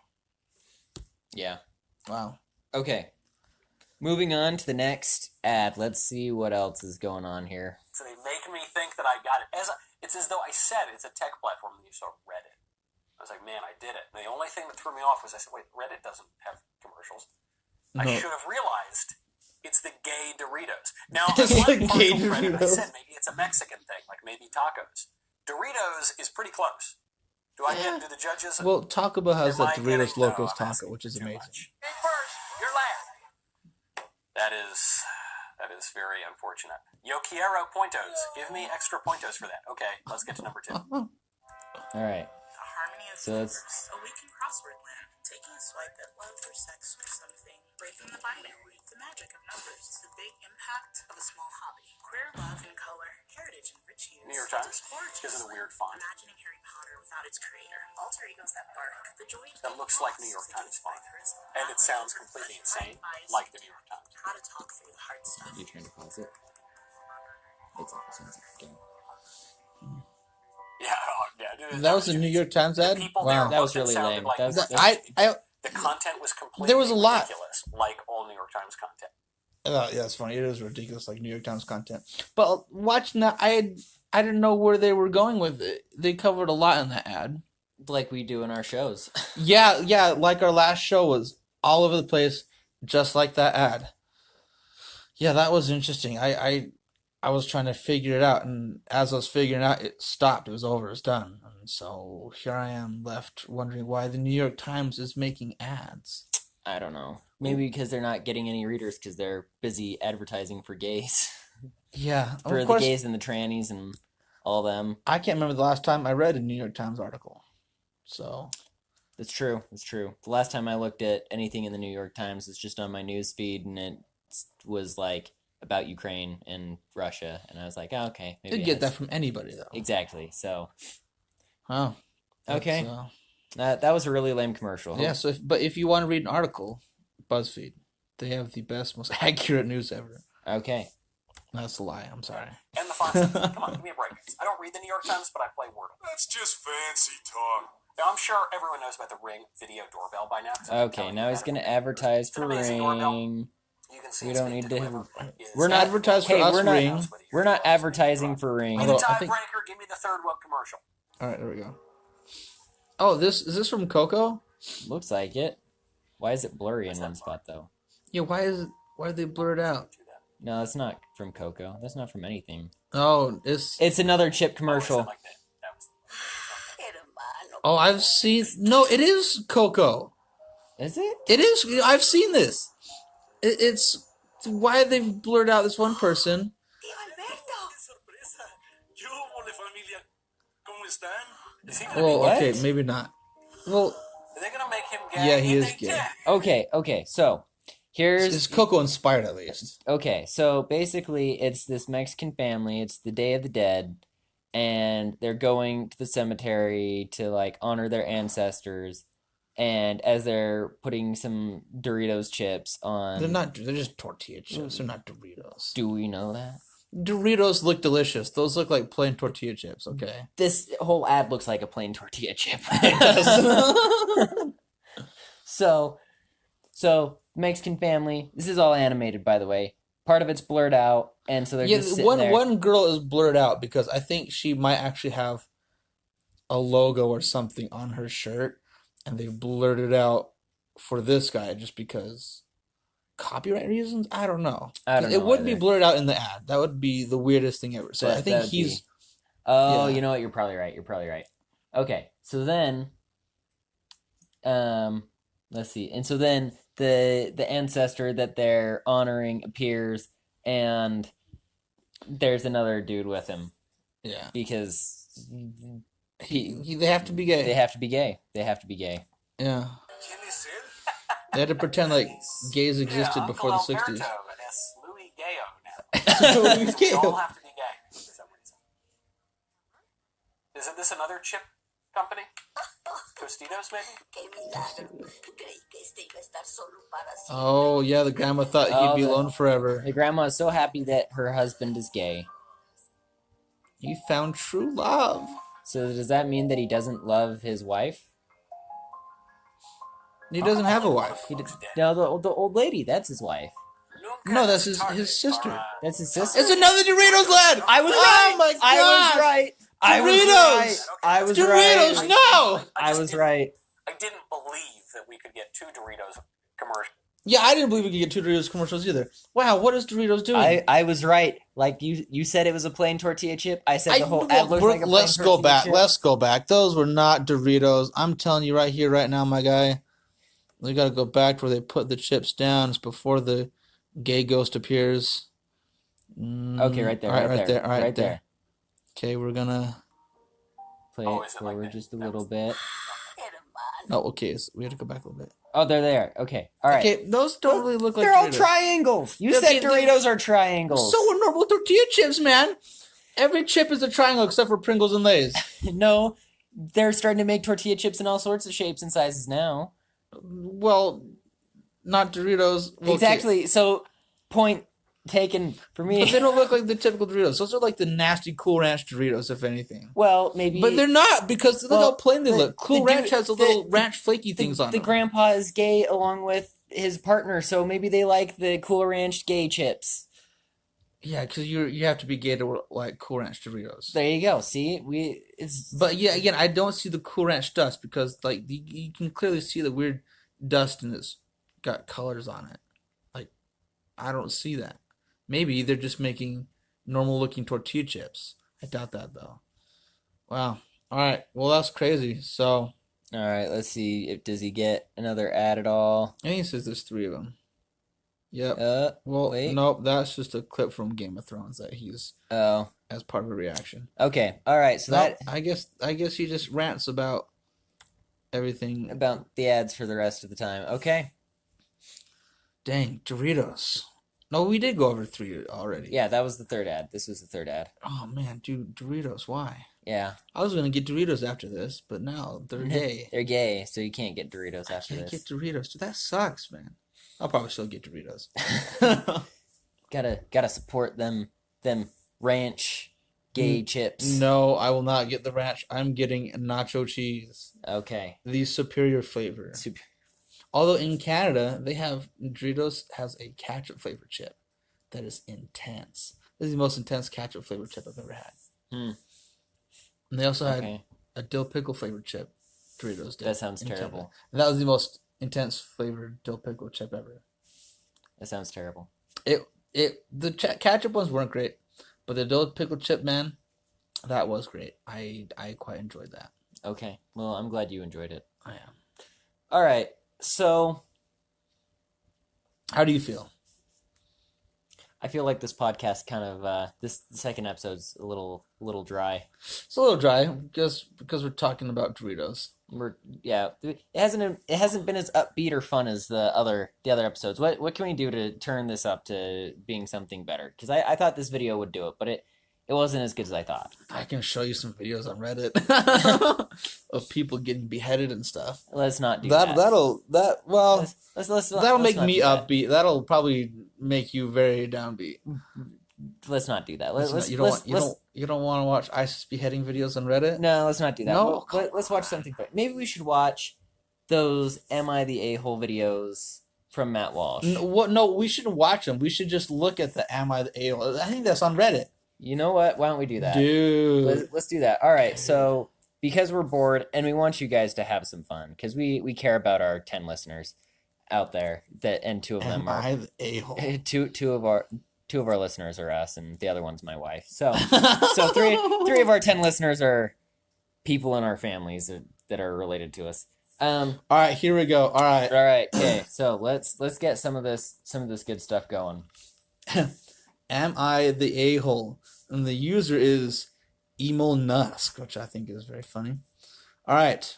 Yeah. Wow. Okay. Moving on to the next ad. Let's see what else is going on here. So they make me think that I got it. It's as though I said it's a tech platform and you saw Reddit. I was like, man, I did it. And the only thing that threw me off was I said, wait, Reddit doesn't have commercials. I No. should have realized it's the gay Doritos. Now, It's I'm the like gay partial Reddit. I Doritos. said maybe it's a Mexican thing, like maybe tacos. Doritos is pretty close. Do the judges? Well, Taco Bell has Am that I Doritos getting- Locos no, I'm Taco, which is asking too amazing. much. First, you're last. That is very unfortunate. Yo quiero pointos. Give me extra pointos for that. Okay, let's get to number 2. All right. The harmony of So it's flavors. A weekend crossword land. Take Taking a swipe at love or sex or something. Breaking the binary. The magic of numbers. The big impact of a small hobby. Queer love and color. Heritage and rich hues. New York Times, Or because of just the weird font. imagining Harry Potter without its creator. Alter egos that bark. The joy of That being looks like lost, New York Times seduced by font. charisma. And it sounds completely insane, like the New York Times. How to talk through the hard stuff. You trying to pause it? It's all sounds like a game. Yeah, dude, That was a New York Times ad? people Wow. there That was looked and really sounded lame. like That was- nothing. I The content was completely There was a lot. ridiculous, like all New York Times content. yeah, that's funny. It is ridiculous, like New York Times content. But watching that, I didn't know where they were going with it. They covered a lot in that ad. Like we do in our shows. Yeah, like our last show was all over the place, just like that ad. Yeah, that was interesting. I was trying to figure it out, and as I was figuring it out, it stopped. It was over. It was done. And so here I am left wondering why the New York Times is making ads. I don't know. Maybe because they're not getting any readers because they're busy advertising for gays. Yeah, For of the course. gays and the trannies and all them. I can't remember the last time I read a New York Times article. So It's true. It's true. The last time I looked at anything in the New York Times was just on my news feed, and it was like about Ukraine and Russia, and I was like, oh, okay, maybe you'd it get has- that from anybody, though. exactly. So Oh, okay, that's, that was a really lame commercial. yeah. So, but if you want to read an article, BuzzFeed, they have the best, most accurate news ever. Okay. That's a lie. I'm sorry. And the font. Come on, give me a break. I don't read the New York Times, but I play Wordle. That's just fancy talk. Now, I'm sure everyone knows about the Ring video doorbell by now. 'cause I've been Okay. telling Now you he's about gonna it. advertise It's an for amazing doorbell. Ring. You can see We and don't speak need to to- whoever is- We're not advertised for us, we're not. Ring. We're not advertising for Give Ring. me the Although I think- tiebreaker. Give me the third woke commercial. All right, there we go. Oh, is this from Coco? Looks like it. Why is it blurry in one spot though? Yeah. Why did they blur it out? Do that. No, that's not from Coco. That's not from anything. Oh, it's. It's another chip Oh, commercial. is it like that? That was- Hermano. Oh, I've seen. No, it is Coco. Is it? It is. I've seen this. It's why they've blurred out this one person. Tío Alberto. ¡Qué sorpresa! ¿Qué hubo, familia? ¿Cómo están? Is he gonna Well, be What? okay, maybe not. Well, Are they gonna make him gay? Yeah, he is They gay. did. Okay. So here's it's Coco inspired at least. okay. So basically, it's this Mexican family. It's the Day of the Dead, and they're going to the cemetery to like honor their ancestors. And as they're putting some Doritos chips on, They're not. They're just tortilla chips. They're not Doritos. Do we know that? Doritos look delicious. Those look like plain tortilla chips. Okay. This whole ad looks like a plain tortilla chip. so Mexican family. This is all animated, by the way. Part of it's blurred out, and so they're Yeah, just sitting there. one girl is blurred out because I think she might actually have a logo or something on her shirt, and they blurred it out for this guy just because copyright reasons. I don't know. I don't It know would be either. blurred out in the ad. That would be the weirdest thing ever. So I That think would he's. be. Oh, yeah. you know what? You're probably right. You're probably right. Okay, so then, let's see. And so then the ancestor that they're honoring appears, and there's another dude with him Yeah. because They have to be gay. they have to be gay. They have to be gay. Yeah. ¿Quién es él? They had to pretend like gays existed Yeah, before the Uncle 60s. Alberto, and it's Louis Gayo now. Louis We all Gayo. have to be gay for some reason. Isn't this another chip company? Tostitos, maybe? Qué milagro. Creí que este iba a estar solo para siempre. Oh, yeah, the grandma thought Oh, he'd be the- alone forever. The grandma is so happy that her husband is gay. You found true love. So does that mean that he doesn't love his wife? He doesn't have a wife. He did, no, the old lady. That's his wife. No, that's his sister. That's his sister. It's another Doritos lad! I was Oh right. my I was God! right. I was Doritos! right. I was Doritos, right. no! I was right. I didn't believe that we could get two Doritos commercials. Yeah, I didn't believe we could get two Doritos commercials either. Wow, what is Doritos doing? I was right. Like you said, it was a plain tortilla chip. I said the whole ad looked like a plain let's go tortilla back. chip. Let's go back. Those were not Doritos. I'm telling you right here, right now, my guy. We gotta go back to where they put the chips down. It's before the gay ghost appears. Okay, right there. All Right there. All right, Right there. there. Okay, we're gonna. Play Oh, it is it like forward that? just a That little was- bit. Hermano. No, okay, so we have to go back a little bit. Oh, they're there. Okay. All right. Okay, those don't really look like They're all Doritos. triangles. You Yeah, said they- Doritos are triangles. So are normal tortilla chips, man. Every chip is a triangle except for Pringles and Lay's. No, they're starting to make tortilla chips in all sorts of shapes and sizes now. Well, not Doritos. Well, okay. Exactly. So, point taken for me. But they don't look like the typical Doritos. Those are like the nasty Cool Ranch Doritos, if anything. Well, maybe. But they're not, because look how plain they look. Cool Ranch has the little ranch flaky things on The them. grandpa is gay along with his partner, so maybe they like the Cool Ranch gay chips. Yeah, because you have to be gay to like Cool Ranch Doritos. There you go. See, it's. But yeah, again, I don't see the Cool Ranch dust, because like you can clearly see the weird dust and it's got colors on it. Like, I don't see that. Maybe they're just making normal looking tortilla chips. I doubt that though. Wow. All right. Well, that's crazy. So All right. Let's see. Does he get another ad at all? I think it says there's 3 of them. Yep. Well, wait. nope. That's just a clip from Game of Thrones that he's Oh. as part of a reaction. Okay. All right. So Nope, that I guess he just rants about everything. about the ads for the rest of the time. Okay. Dang, Doritos. No, we did go over 3 already. Yeah, that was the third ad. This was the third ad. Oh man, dude, Doritos. Why? Yeah. I was gonna get Doritos after this, but now they're gay. They're gay, so you can't get Doritos I after can't this. get Doritos. Dude, that sucks, man. I'll probably still get Doritos. Gotta support them ranch gay chips. No, I will not get the ranch. I'm getting nacho cheese. Okay. The superior flavor. Super. Although in Canada, they have Doritos has a ketchup flavored chip that is intense. This is the most intense ketchup flavored chip I've ever had. Hmm. And they also had Okay. a dill pickle flavored chip. Doritos did. That sounds in terrible. Canada. And that was the most intense flavored dill pickle chip ever. That sounds terrible. The ketchup ones weren't great, but the dill pickle chip, man, that was great. I quite enjoyed that. Okay. Well, I'm glad you enjoyed it. I am. All right. So How do you feel? I feel like this podcast kind of this second episode's a little dry. It's a little dry because we're talking about Doritos. It hasn't been as upbeat or fun as the other episodes. What can we do to turn this up to being something better? Because I thought this video would do it, but it wasn't as good as I thought. I can show you some videos on Reddit of people getting beheaded and stuff. Let's not do that. That'll Let's make not me do that. upbeat. That'll probably make you very downbeat. Let's not do that. You don't want to watch ISIS beheading videos on Reddit? No, let's not do that. No? Let's watch something. Maybe we should watch those "Am I the A-hole" videos from Matt Walsh. No, we shouldn't watch them. We should just look at the Am I the A-hole. I think that's on Reddit. You know what? Why don't we do that? Dude. Let's do that. All right. So because we're bored and we want you guys to have some fun, because we care about our 10 listeners out there, and 2 of them Am are I the A-hole? two of our listeners are us, and the other one's my wife. So three of our 10 listeners are people in our families that are related to us. All right, here we go. All right. Okay. So let's get some of this good stuff going. Am I the a-hole? And the user is Emo Nusk, which I think is very funny. All right.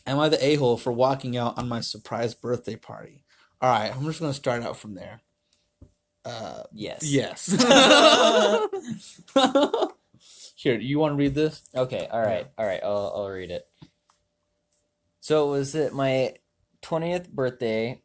Am I the a-hole for walking out on my surprise birthday party? All right, I'm just going to start out from there. Yes. Yes. Here, you want to read this? Okay. All right. I'll read it. So it was at my 20th birthday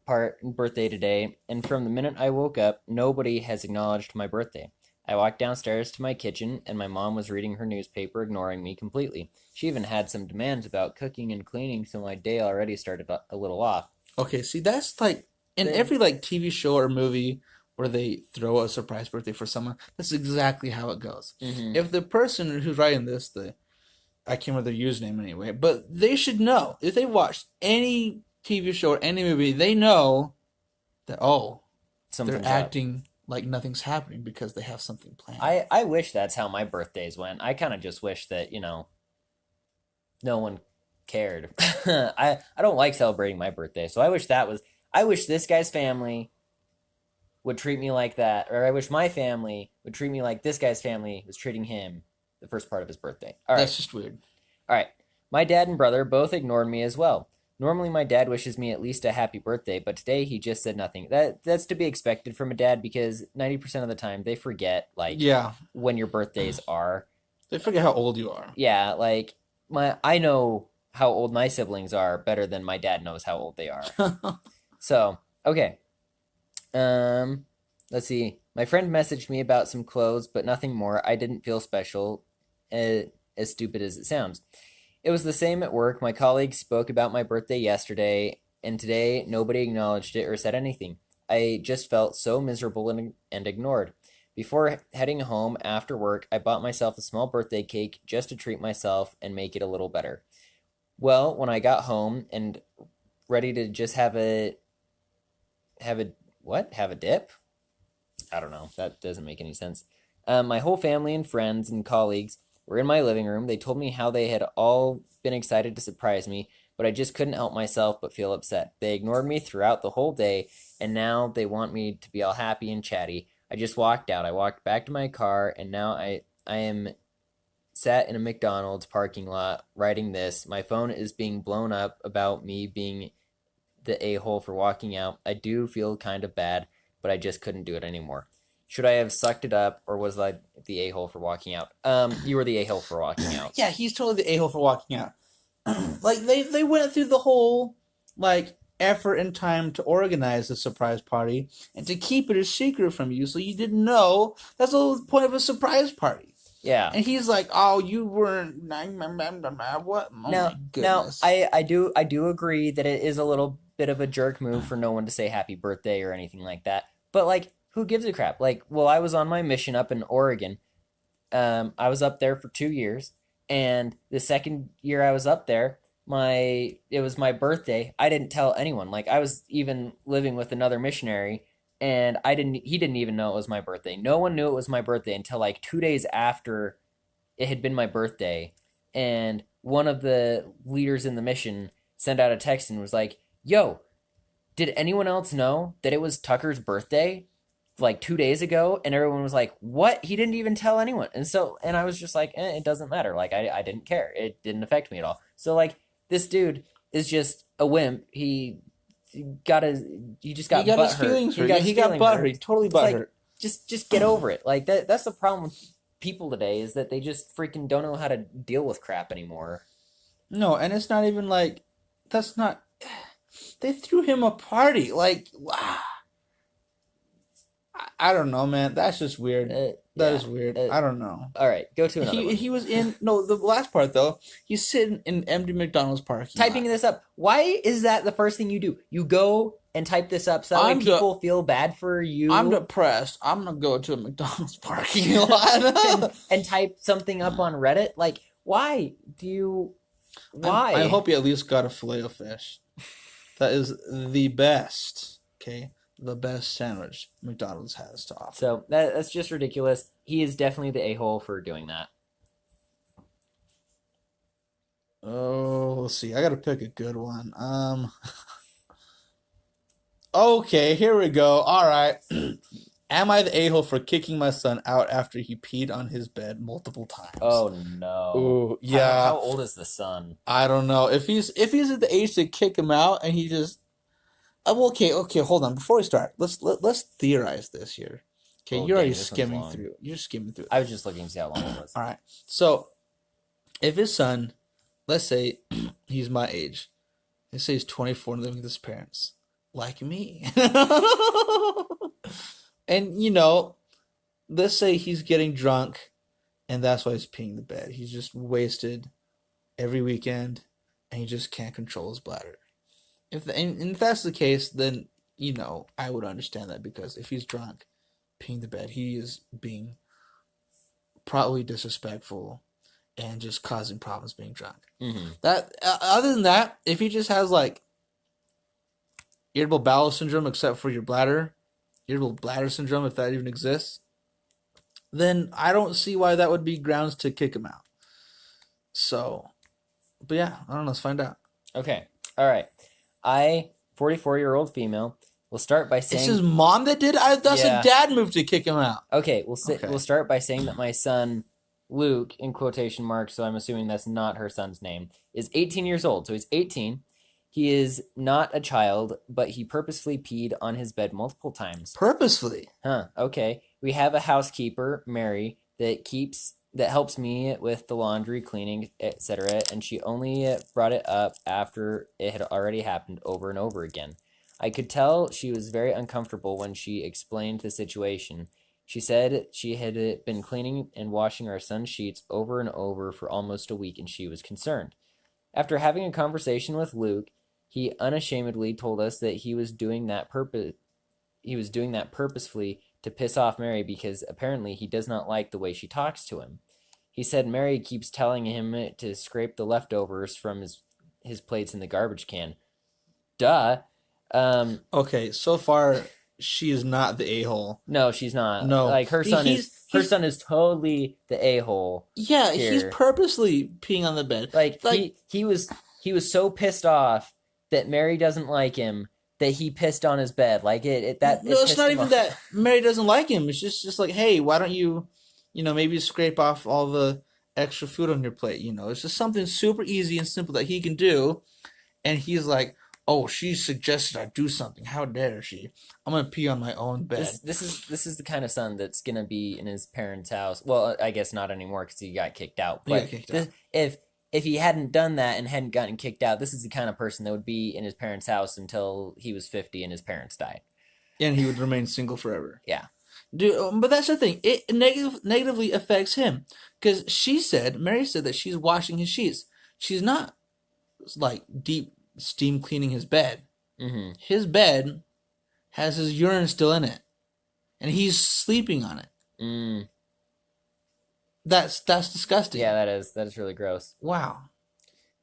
today, and from the minute I woke up, nobody has acknowledged my birthday. I walked downstairs to my kitchen, and my mom was reading her newspaper, ignoring me completely. She even had some demands about cooking and cleaning, so my day already started a little off. Okay, see, that's like in every like TV show or movie where they throw a surprise birthday for someone. That's exactly how it goes. Mm-hmm. If the person who's writing this, I can't remember their username anyway, but they should know if they watched any TV show or any movie, they know that Something's they're up. acting like nothing's happening because they have something planned. I wish that's how my birthdays went. I kind of just wish that, no one cared. I don't like celebrating my birthday, so I wish this guy's family would treat me like that, or I wish my family would treat me like this guy's family was treating him the first part of his birthday. All right. That's just weird. All right. My dad and brother both ignored me as well. Normally, my dad wishes me at least a happy birthday, but today he just said nothing. That's to be expected from a dad because 90% of the time they forget Yeah, when your birthdays are. they forget how old you are. Yeah, I know how old my siblings are better than my dad knows how old they are. So, okay. Let's see. My friend messaged me about some clothes, but nothing more. I didn't feel special, as stupid as it sounds. It was the same at work. My colleagues spoke about my birthday yesterday, and today nobody acknowledged it or said anything. I just felt so miserable and ignored. Before heading home after work, I bought myself a small birthday cake just to treat myself and make it a little better. Well, when I got home and ready to just have a what? Have a dip? I don't know. That doesn't make any sense. My whole family and friends and colleagues were in my living room. They told me how they had all been excited to surprise me, but I just couldn't help myself but feel upset. They ignored me throughout the whole day, and now they want me to be all happy and chatty. I just walked out. I walked back to my car, and now I am sat in a McDonald's parking lot writing this. My phone is being blown up about me being the a-hole for walking out. I do feel kind of bad, but I just couldn't do it anymore. Should I have sucked it up, or was I the a-hole for walking out? You were the a-hole for walking out. Yeah, he's totally the a-hole for walking out. Like, they went through the whole, like, effort and time to organize the surprise party and to keep it a secret from you so you didn't know. That's the whole point of a surprise party. Yeah. And he's like, "Oh, you weren't what?" Oh Now, my goodness. I do agree that it is a little bit of a jerk move for no one to say happy birthday or anything like that. But like, who gives a crap? Like, well, I was on my mission up in Oregon. I was up there for 2 years, and the second year I was up there, it was my birthday. I didn't tell anyone. Like, I was even living with another missionary, and he didn't even know it was my birthday. No one knew it was my birthday until like 2 days after it had been my birthday. And one of the leaders in the mission sent out a text and was like, "Yo, did anyone else know that it was Tucker's birthday like 2 days ago?" And everyone was like, "What? He didn't even tell anyone." And I was just like, it doesn't matter. Like, I didn't care. It didn't affect me at all. So like, this dude is just a wimp. He just got his butthurt. feelings hurt. He got butthurt. He totally It's like, butthurt. just get over it. Like, that's the problem with people today, is that they just freaking don't know how to deal with crap anymore. No, and it's not even like that's not. They threw him a party. Like, wow. I don't know, man. That's just weird. That is weird. I don't know. All right, go to another one. He was in the last part though. He's sitting in empty McDonald's parking Typing lot. this up. Why is that the first thing you do? You go and type this up so that way people feel bad for you. I'm depressed. I'm gonna go to a McDonald's parking lot and type something up on Reddit. Like, why do you? Why? I hope you at least got a filet of fish. That is the best. Okay, the best sandwich McDonald's has to offer. So that's just ridiculous. He is definitely the a-hole for doing that. Oh, let's see. I gotta pick a good one. Okay, here we go. All right. Am I the a-hole for kicking my son out after he peed on his bed multiple times? Oh no. Ooh, yeah. How old is the son? I don't know. If he's at the age to kick him out and he just okay, hold on. Before we start, let's theorize this here. Okay, you're already skimming through. You're skimming through. I was just looking to see how long it was. All right. So, if his son, let's say he's my age, let's say he's 24 and living with his parents, like me. And, let's say he's getting drunk and that's why he's peeing the bed. He's just wasted every weekend and he just can't control his bladder. If that's the case, then, I would understand that, because if he's drunk, peeing the bed, he is being probably disrespectful and just causing problems being drunk. Mm-hmm. That other than that, if he just has like irritable bowel syndrome, except for your bladder, irritable bladder syndrome, if that even exists, then I don't see why that would be grounds to kick him out. So, but yeah, I don't know. Let's find out. Okay. All right. 44-year-old female, will start by saying... It's his mom that did? That's a dad move to kick him out. Okay, we'll start by saying that my son Luke, in quotation marks, so I'm assuming that's not her son's name, is 18 years old. So he's 18. He is not a child, but he purposefully peed on his bed multiple times. Purposefully. Huh, okay. We have a housekeeper, Mary, that helps me with the laundry, cleaning, etc., and she only brought it up after it had already happened over and over again. I could tell she was very uncomfortable when she explained the situation. She said she had been cleaning and washing our son's sheets over and over for almost a week, and she was concerned. After having a conversation with Luke, he unashamedly told us that he was doing that purposefully to piss off Mary because apparently he does not like the way she talks to him. He said Mary keeps telling him to scrape the leftovers from his plates in the garbage can. Duh. Okay, so far she is not the a-hole. No, she's not. No. Like her son is totally the a-hole. Yeah, here. he's purposely peeing on the bed. Like he was so pissed off that Mary doesn't like him that he pissed on his bed. Like it's not even that Mary doesn't like him. It's just like, hey, why don't you, maybe scrape off all the extra food on your plate? It's just something super easy and simple that he can do. And he's like, oh, she suggested I do something. How dare she? I'm gonna pee on my own bed. This is the kind of son that's gonna be in his parents' house. Well, I guess not anymore because he got kicked out. But if he hadn't done that and hadn't gotten kicked out, this is the kind of person that would be in his parents' house until he was 50 and his parents died. And he would remain single forever. Yeah. Dude, but that's the thing. It negatively affects him. Because Mary said that she's washing his sheets. She's not, like, deep steam cleaning his bed. Mm-hmm. His bed has his urine still in it. And he's sleeping on it. Mm. That's disgusting. Yeah, that is really gross. Wow.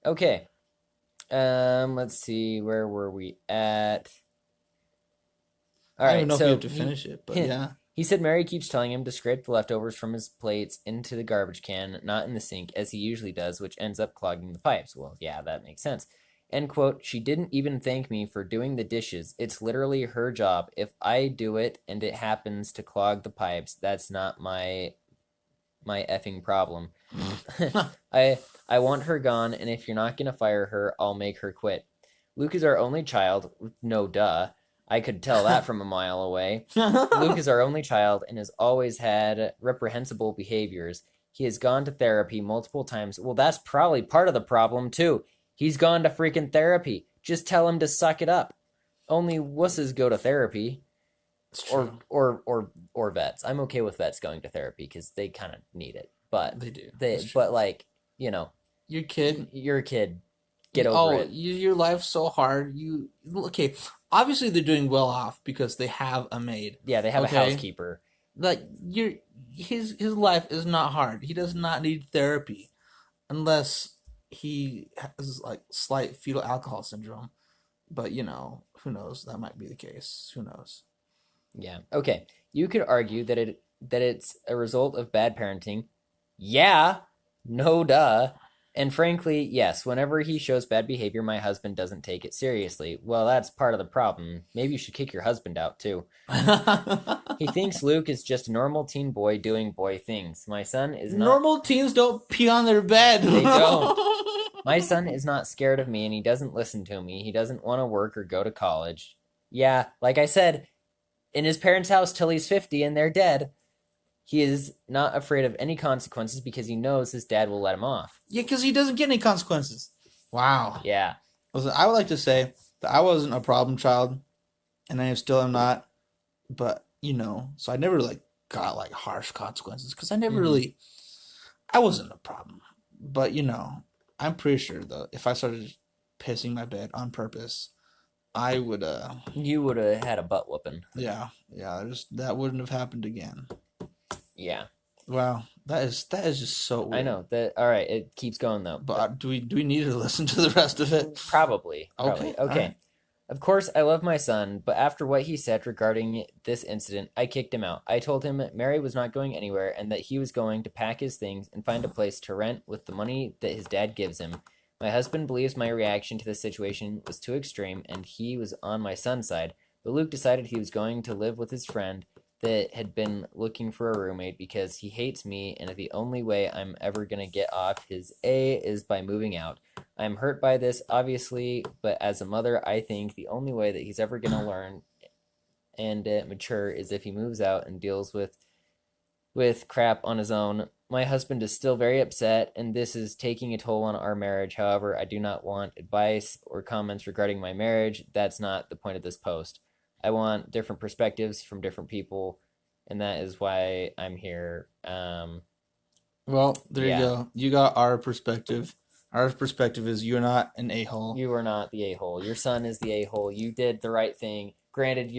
Okay. Let's see, where were we at? All right, I don't know so if you have to finish it, but yeah. He said Mary keeps telling him to scrape the leftovers from his plates into the garbage can, not in the sink, as he usually does, which ends up clogging the pipes. Well, yeah, that makes sense. End quote. She didn't even thank me for doing the dishes. It's literally her job. If I do it and it happens to clog the pipes, that's not my effing problem. I want her gone, and if you're not gonna fire her, I'll make her quit. Luke is our only child. No duh. I could tell that from a mile away. Luke is our only child and has always had reprehensible behaviors. He has gone to therapy multiple times. Well, that's probably part of the problem, too. He's gone to freaking therapy. Just tell him to suck it up. Only wusses go to therapy. Or vets. I'm okay with vets going to therapy because they kind of need it. But they do. But like, your kid. You're a kid. Get over it. Your life's so hard. Okay. Obviously, they're doing well off because they have a maid. Yeah, they have a housekeeper. Like his life is not hard. He does not need therapy, unless he has like slight fetal alcohol syndrome. But who knows? That might be the case. Who knows? Yeah. Okay. You could argue that it's a result of bad parenting. Yeah. No duh. And frankly, yes, whenever he shows bad behavior, my husband doesn't take it seriously. Well, that's part of the problem. Maybe you should kick your husband out, too. He thinks Luke is just a normal teen boy doing boy things. My son is not... Normal teens don't pee on their bed. They don't. My son is not scared of me, and he doesn't listen to me. He doesn't want to work or go to college. Yeah, like I said, in his parents' house till he's 50 and they're dead. He is not afraid of any consequences because he knows his dad will let him off. Yeah, because he doesn't get any consequences. Wow. Yeah. Listen, I would like to say that I wasn't a problem child, and I still am not. But, so I never, got, harsh consequences because I never really... I wasn't a problem. But, I'm pretty sure, though, if I started pissing my bed on purpose, I would, You would have had a butt whooping. Yeah, that wouldn't have happened again. Yeah. Wow, that is just so weird. I know that. All right, it keeps going though. But do we need to listen to the rest of it? Probably. Okay. Right. Of course, I love my son, but after what he said regarding this incident, I kicked him out. I told him Mary was not going anywhere and that he was going to pack his things and find a place to rent with the money that his dad gives him. My husband believes my reaction to the situation was too extreme and he was on my son's side, but Luke decided he was going to live with his friend that had been looking for a roommate because he hates me, and the only way I'm ever gonna get off his A is by moving out. I'm hurt by this, obviously, but as a mother, I think the only way that he's ever gonna learn and mature is if he moves out and deals with crap on his own. My husband is still very upset, and this is taking a toll on our marriage. However, I do not want advice or comments regarding my marriage. That's not the point of this post. I want different perspectives from different people, and that is why I'm here. Well, there Yeah. you go. You got our perspective. Our perspective is you're not an a-hole. You are not the a-hole. Your son is the a-hole. You did the right thing. Granted,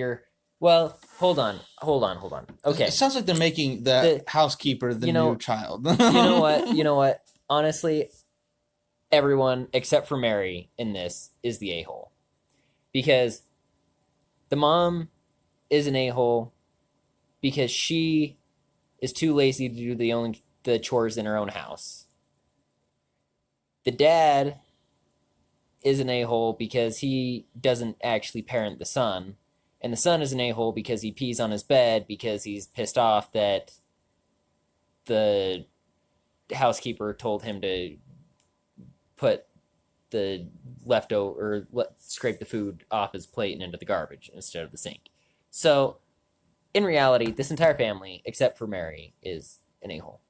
well, hold on. Okay. It sounds like they're making the housekeeper the new child. You know what? Honestly, everyone except for Mary in this is the a-hole. Because the mom is an a-hole because she is too lazy to do the chores in her own house. The dad is an a-hole because he doesn't actually parent the son. And the son is an a-hole because he pees on his bed because he's pissed off that the housekeeper told him to put the leftover or scrape the food off his plate and into the garbage instead of the sink. So, in reality, this entire family, except for Mary, is an a-hole.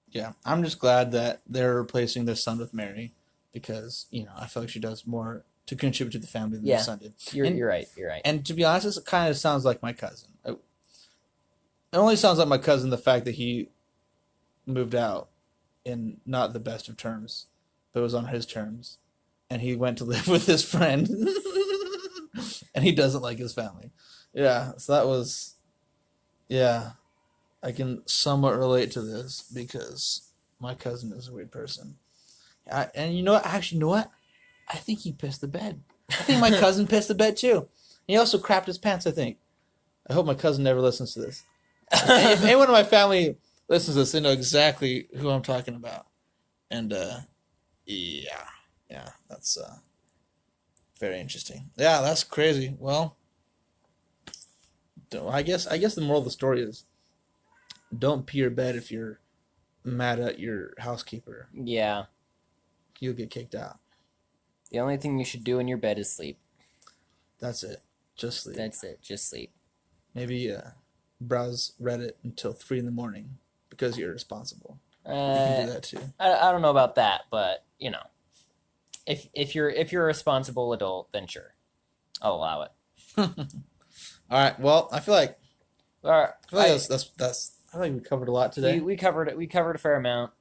Yeah, I'm just glad that they're replacing their son with Mary because, I feel like she does more to contribute to the family than Yeah. the son did. You're right. And to be honest, this kind of sounds like my cousin. It only sounds like my cousin the fact that he moved out in not the best of terms, but it was on his terms. And he went to live with his friend. And he doesn't like his family. Yeah, so that was... Yeah, I can somewhat relate to this because my cousin is a weird person. And you know what? Actually, you know what? I think he pissed the bed. I think my cousin pissed the bed too. He also crapped his pants, I think. I hope my cousin never listens to this. If anyone in my family listens to this, they know exactly who I'm talking about. And yeah, that's very interesting. Yeah, that's crazy. Well, I guess the moral of the story is don't pee your bed if you're mad at your housekeeper. Yeah. You'll get kicked out. The only thing you should do in your bed is sleep. That's it. Just sleep. That's it. Just sleep. Maybe browse Reddit until 3 a.m. because you're irresponsible. You can do that too. I don't know about that, but if you're a responsible adult, then sure, I'll allow it. All right. Well, I feel like All right, that's. I think we covered a lot today. we covered it. We covered a fair amount.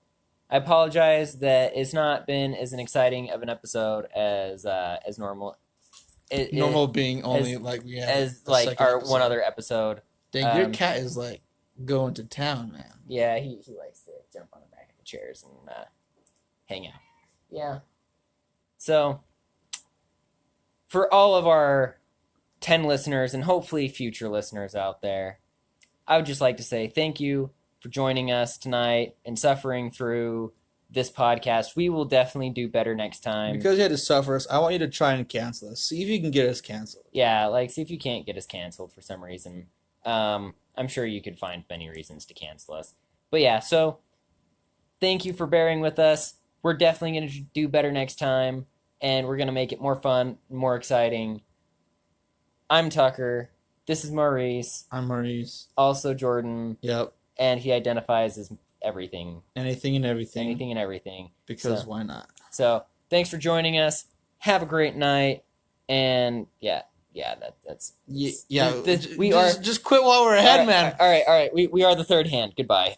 I apologize that it's not been as an exciting of an episode as normal. Normal being only we had as a like second our episode. one other episode. Dang, your cat is like going to town, man. Yeah, he likes to jump on the back of the chairs and hang out. Yeah. So, for all of our 10 listeners and hopefully future listeners out there, I would just like to say thank you for joining us tonight and suffering through this podcast. We will definitely do better next time. Because you had to suffer us, I want you to try and cancel us. See if you can get us canceled. Yeah, see if you can't get us canceled for some reason. I'm sure you could find many reasons to cancel us. But yeah, so thank you for bearing with us. We're definitely going to do better next time, and we're going to make it more fun, more exciting. I'm Tucker. This is Maurice. I'm Maurice. Also Jordan. Yep. And he identifies as everything. Anything and everything. Anything and everything. Because why not? So, thanks for joining us. Have a great night. And that's yeah. we are just quit while we're ahead, man. All right. We are the third hand. Goodbye.